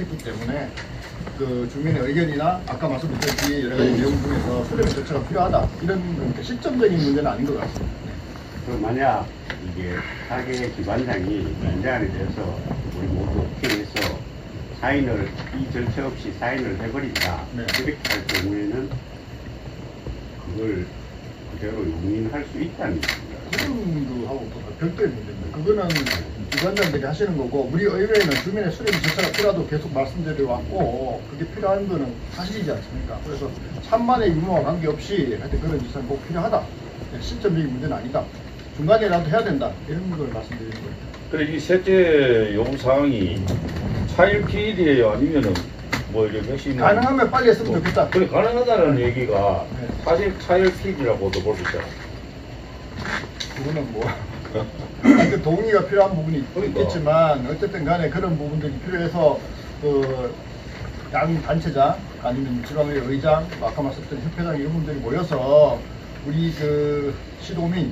빠졌기 때문에 그 주민의 의견이나 아까 말씀드린 뒤에 여러 가지 내용 중에서 수렴 절차가 필요하다 이런 실점적인 문제는 아닌 것 같습니다. 그 만약 이게 가게 기관장이 연장에 대해서 우리 모두 오케이해서 사인을 이 절차 없이 사인을 해버린다. 네. 이렇게 할 경우에는 그걸 그대로 용인할 수 있다는 겁니다. 그런 거하고 별도의 문제입니다. 그거는 기관장들이 하시는 거고 우리 의회에는 주민의 수렴 절차가 필요하다고 계속 말씀드려 왔고 그게 필요한 거는 사실이지 않습니까? 그래서 찬반의 유무와 관계없이 하여튼 그런 절차는 꼭 필요하다. 실점적인 문제는 아니다. 중간에라도 해야 된다. 이런 걸 말씀드리는 거예요. 그래 이 셋째 요구 사항이 차일 PD예요 아니면은 뭐 이렇게 몇시 가능하면 빨리 했으면 좋겠다. 그래 가능하다는 얘기가 네. 사실 차일 PD라고도 볼 수 있잖아. 그거는 뭐 그 동의가 필요한 부분이 그러니까. 있겠지만 어쨌든 간에 그런 부분들이 필요해서 그 양 단체장 아니면 지방의 의장 아까 말씀드린 협회장 이런 분들이 모여서 우리 그 시도민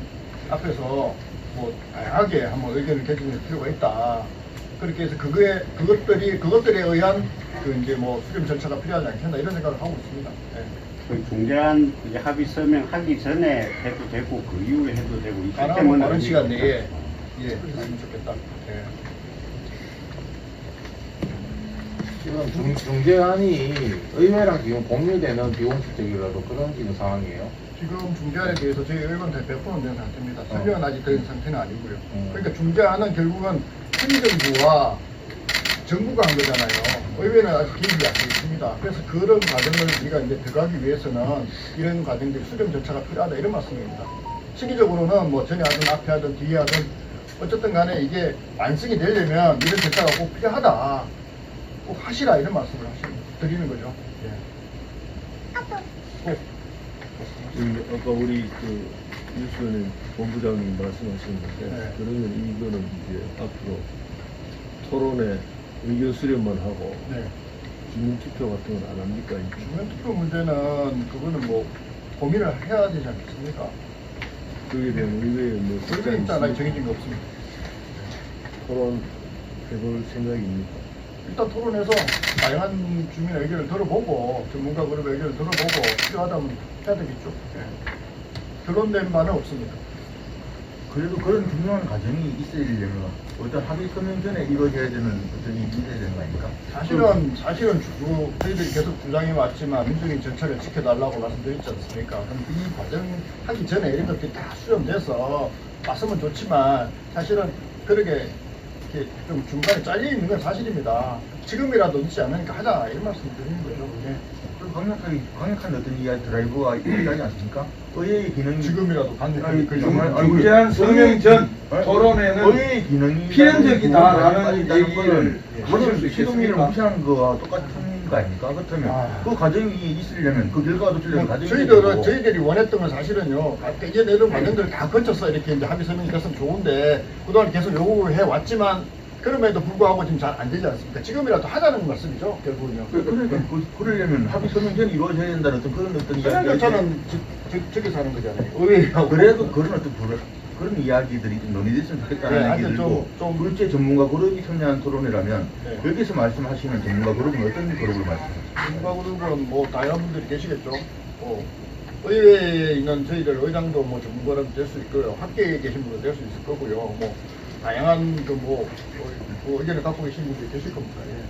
앞에서 뭐 다양하게 한번 의견을 개진할 필요가 있다. 그렇게 해서 그것들에 의한 그 이제 뭐 수렴 절차가 필요하지 않겠나 이런 생각을 하고 있습니다. 네. 그 중재안 이제 합의 서명하기 전에 해도 되고 그 이후에 해도 되고 이 가능하면 빠른 시간 내에 했으면 좋겠다. 예. 지금 중재안이 의회랑 지금 공유되는 비공식적이라도 그런 지금 상황이에요. 지금 중재안에 대해서 저희 의원한테 100%는 된 상태입니다. 설명은 아직 된 상태는 아니고요. 음. 그러니까 중재안은 결국은 행정부와 정부가 한 거잖아요. 의회는 아직 개입이 안 돼 있습니다. 그래서 그런 과정을 우리가 이제 들어가기 위해서는 이런 과정들이 수렴 절차가 필요하다 이런 말씀입니다. 시기적으로는 뭐 전에 하든 앞에 하든 뒤에 하든 어쨌든 간에 이게 완성이 되려면 이런 절차가 꼭 필요하다. 꼭 하시라 이런 말씀을 드리는 거죠. 예. 꼭. 지금 아까 우리 그 뉴스는 본부장님 말씀하셨는데 네. 그러면 이거는 이제 앞으로 토론에 의견 수렴만 하고 네. 주민 투표 같은 건 안 합니까? 이제? 주민 투표 문제는 그거는 뭐 고민을 해야 되지 않겠습니까? 거기에 대한 의회의 뭐 의회 입장 아직 정해진 거 없습니다. 토론 해볼 생각입니까? 일단 토론해서 다양한 주민 의견을 들어보고 전문가 그룹의 의견을 들어보고 필요하다면 해야 되겠죠. 예. 결론된 바는 없습니다. 그래도 그런 중요한 과정이 있으려면 어떤 합의 서명 전에 이루어져야 되는 어떤 일이 있어야 되는 거 아닙니까? 사실은 저희들이 계속 주장해 왔지만 민주적인 절차를 지켜달라고 말씀드렸지 않습니까? 그럼 이 과정 하기 전에 이런 것들이 다 수렴돼서 왔으면 좋지만 사실은 그렇게 이렇게 좀 중간에 잘려 있는 건 사실입니다. 지금이라도 늦지 않으니까 하자 이런 말씀 드리는 거죠. 예. 그 강력한 어떤 이야기 드라이브가 있지 않습니까? 의회의 기능이 지금이라도 강력하게 아니, 그 정말 정도. 아니, 중재안 서명 전 아니, 토론회는 의회의 기능이 필연적이다라는 얘기를 하실 수 시도민을 있겠습니까? 무시하는 거와 똑같은 거 아닙니까? 그렇다면 그 과정이 있으려면 그 결과가 도출되는 과정이 저희들이 원했던 건 사실은요, 이제내는 과정들을 다 거쳐서 이렇게 이제 합의 서명이 됐으면 좋은데, 그동안 계속 요구해 왔지만, 그럼에도 불구하고 지금 잘 안 되지 않습니까? 지금이라도 하자는 말씀이죠, 결국은요. 그러니까 그러려면 합의 서명 전에 이루어져야 된다는 어떤 그런 어떤 그런 이야기가 절차는 저기서 하는 거잖아요. 의회하고. 그래도 그런 어떤 그런 이야기들이 좀 논의됐으면 좋겠다는 네, 얘기들도 좀- 둘째 전문가 그룹이 참여한 토론회라면 네. 여기서 말씀하시는 전문가 그룹은 어떤 그룹을 말씀하세요? 전문가 그룹은 뭐 다양한 분들이 계시겠죠. 의회에 있는 저희들 의장도 뭐 전문가라도 될 수 있고요. 학계에 계신 분도 될 수 있을 거고요. 뭐 다양한 의견을 갖고 계신 분들이 계실 겁니다. 예.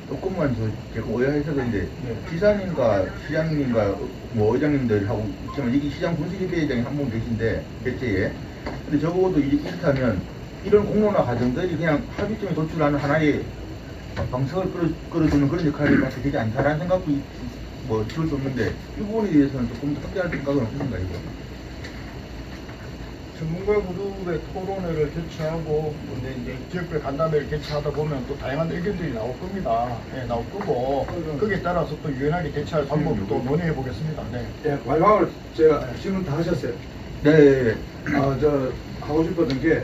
조금만 제가 오해해서 그런데 네. 지사님과 시장님과 뭐 의장님들하고 있지만 여기 시장 군수협의회장이 한 분 계신데 대체에 근데 적어도 이렇게 하면 이런 공론화 과정들이 그냥 합의점에 도출하는 하나의 방석을 끌어주는 그런 역할이 밖에 되지 않다라는 생각도 뭐 지울 수 없는데 이 부분에 대해서는 조금 더 확대할 생각은 없으신가요? 전문가 그룹의 토론회를 개최하고 이제 지역별 간담회를 개최하다 보면 또 다양한 의견들이 나올 겁니다. 네, 나올 거고 거기에 따라서 또 유연하게 대처할 방법을 또 논의해 보겠습니다. 네. 예, 마지막으로 제가 질문 다 하셨어요. 네. 저 하고 싶었던 게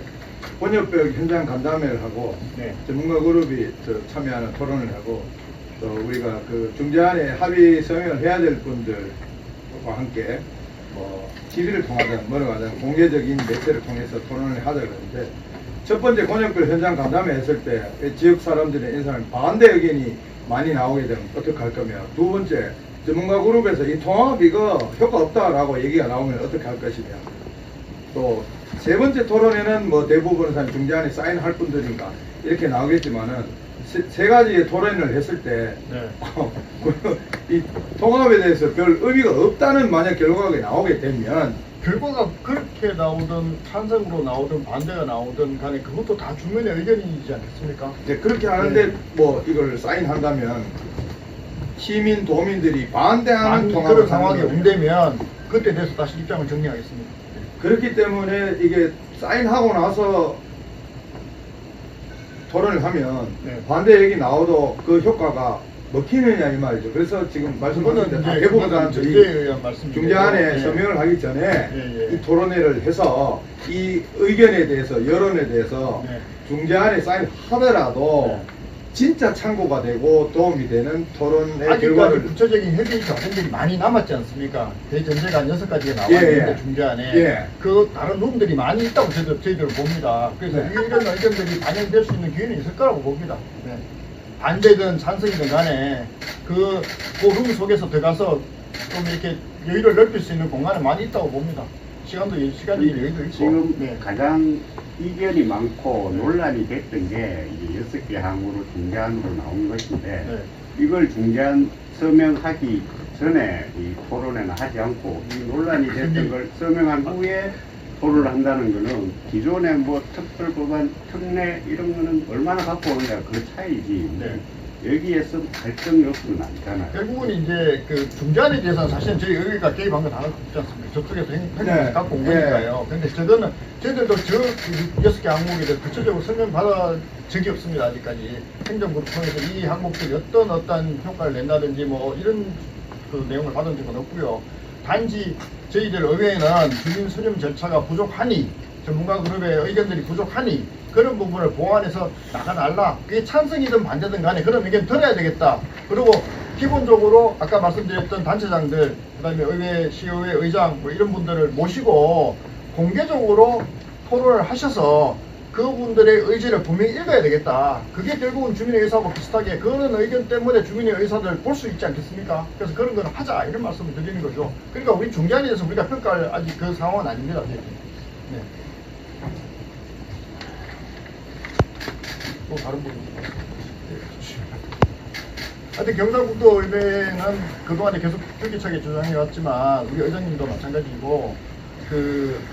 번역벽 현장 간담회를 하고 네. 전문가 그룹이 참여하는 토론을 하고 또 우리가 그 중재안에 합의 서명을 해야 될 분들과 함께 뭐 TV를 통하든 뭐를 하든 공개적인 매체를 통해서 토론을 하자 그러는데 첫 번째 권역별 현장 간담회 했을 때 지역 사람들의 인사는 반대 의견이 많이 나오게 되면 어떻게 할 거며, 두 번째 전문가 그룹에서 이 통합 이거 효과 없다라고 얘기가 나오면 어떻게 할 것이며, 또 세 번째 토론에는 뭐 대부분의 사람 중재안에 사인할 분들인가 이렇게 나오겠지만은 세 가지의 토론을 했을 때 네. 이 통합에 대해서 별 의미가 없다는 만약 결과가 나오게 되면 결과가 그렇게 나오든 찬성으로 나오든 반대가 나오든 간에 그것도 다 주민의 의견이지 않겠습니까? 이제 그렇게 하는데 네. 뭐 이걸 사인한다면 시민 도민들이 반대하는 아니, 통합을 그런 상황이 하는 거예요. 온다면 그때 돼서 다시 입장을 정리하겠습니다. 그렇기 때문에 이게 사인하고 나서 토론을 하면 네. 반대 얘기 나와도 그 효과가 먹히느냐 이 말이죠. 그래서 지금 말씀하신 대 이제 대부분 그거는 사람들이 전제에 의한 말씀이고, 중재안에 예. 서명을 하기 전에 예, 예. 이 토론회를 해서 이 의견에 대해서 여론에 대해서 네. 중재안에 사인하더라도 네. 진짜 참고가 되고 도움이 되는 토론의 아직까지 결과를 구체적인 협의 과정들이 많이 남았지 않습니까? 대전제가 6가지가 나와 예, 있는데 예. 중재안에 예. 그 다른 룸들이 많이 있다고 저희들 봅니다. 그래서 네. 이런 의견들이 반영될 수 있는 기회는 있을 거라고 봅니다. 네. 반대든 찬성이든 간에 그 룸 속에서 들어가서 좀 이렇게 여유를 넓힐 수 있는 공간이 많이 있다고 봅니다. 시간이 여유도 있고. 지금 네. 가장 이견이 많고 논란이 됐던 게 이제 6개 항으로 중재안으로 나온 것인데 네. 이걸 중재안 서명하기 전에 이 토론회는 하지 않고 이 논란이 됐던 걸 서명한 후에 토론을 한다는 거는 기존의 뭐 특별법안, 특례 이런 거는 얼마나 갖고 오느냐 그 차이지. 네. 여기에서 갈등 요소는 아니잖아요. 결국은 이제 그 중재안에 대해서는 사실은 저희 의회가 개입한 건 하나도 없지 않습니까? 저쪽에서 행정에서 네. 갖고 온 네. 거니까요. 근데 저거는 저희들도 저 6개 항목에 대해서 구체적으로 설명받아 적이 없습니다. 아직까지. 행정부를 통해서 이 항목들이 어떤 효과를 낸다든지 뭐 이런 그 내용을 받은 적은 없고요. 단지 저희들 의회에는 주민 수렴 절차가 부족하니 전문가 그룹의 의견들이 부족하니 그런 부분을 보완해서 나가달라. 그게 찬성이든 반대든 간에 그런 의견 들어야 되겠다. 그리고 기본적으로 아까 말씀드렸던 단체장들, 그 다음에 의회, 시의회 의장 뭐 이런 분들을 모시고 공개적으로 토론을 하셔서 그분들의 의지를 분명히 읽어야 되겠다. 그게 결국은 주민의 의사하고 비슷하게 그런 의견 때문에 주민의 의사를 볼 수 있지 않겠습니까? 그래서 그런 건 하자 이런 말씀을 드리는 거죠. 그러니까 우리 중재안에 대해서 우리가 평가할 아직 그 상황은 아닙니다. 네. 또 다른 부분. 하여튼 경상북도 의회는 그동안에 계속 줄기차게 주장해왔지만 우리 의장님도 마찬가지고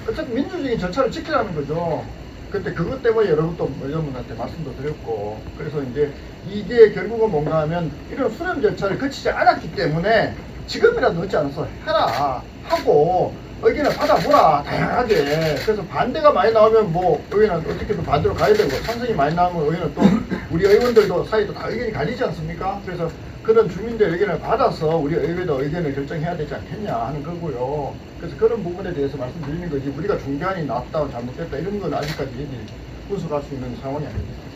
어차피 민주적인 절차를 지키라는 거죠. 그때 그것 때문에 여러분도 의원분한테 말씀도 드렸고 그래서 이제 이게 결국은 뭔가 하면 이런 수렴 절차를 거치지 않았기 때문에 지금이라도 늦지 않아서 해라 하고 의견을 받아보라 다양하게. 그래서 반대가 많이 나오면 뭐 의회는 어떻게든 반대로 가야 되고 찬성이 많이 나오면 의회는 또 우리 의원들도 사이도 다 의견이 갈리지 않습니까? 그래서 그런 주민들 의견을 받아서 우리 의회도 의견을 결정해야 되지 않겠냐 하는 거고요. 그래서 그런 부분에 대해서 말씀드리는 거지 우리가 중재안이 나왔다 잘못됐다 이런 건 아직까지 분석할 수 있는 상황이 아닙니다.